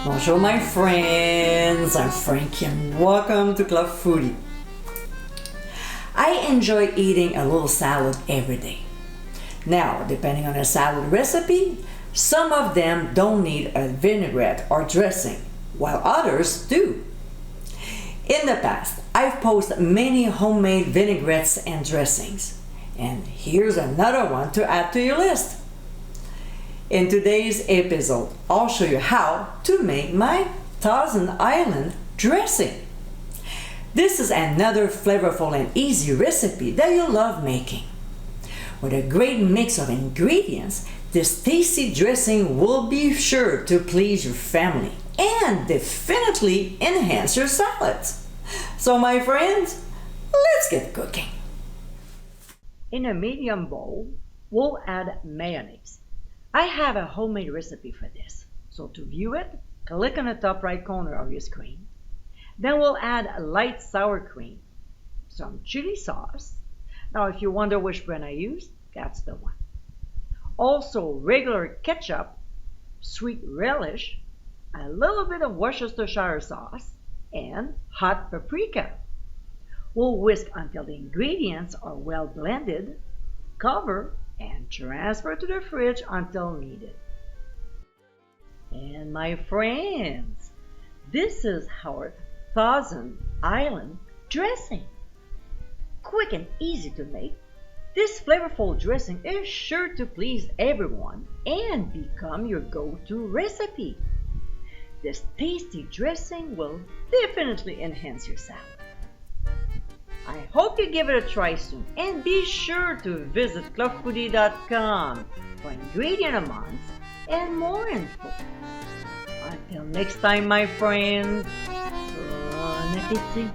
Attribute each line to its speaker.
Speaker 1: Bonjour my friends, I'm Frankie and welcome to Club Foodie. I enjoy eating a little salad every day. Now, depending on a salad recipe, some of them don't need a vinaigrette or dressing, while others do. In the past, I've posted many homemade vinaigrettes and dressings, and here's another one to add to your list. In today's episode, I'll show you how to make my Thousand Island dressing. This is another flavorful and easy recipe that you'll love making. With a great mix of ingredients, this tasty dressing will be sure to please your family and definitely enhance your salads. So my friends, let's get cooking. In a medium bowl, we'll add mayonnaise. I have a homemade recipe for this, so to view it, click on the top right corner of your screen. Then we'll add light sour cream, some chili sauce. Now if you wonder which brand I use, that's the one. Also regular ketchup, sweet relish, a little bit of Worcestershire sauce, and hot paprika. We'll whisk until the ingredients are well blended, cover, and transfer to the fridge until needed. And my friends, this is our Thousand Island dressing. Quick and easy to make, this flavorful dressing is sure to please everyone and become your go-to recipe. This tasty dressing will definitely enhance your salad. I hope you give it a try soon, and be sure to visit clubfoodie.com for ingredient amounts and more info. Until next time, my friends, bon appétit!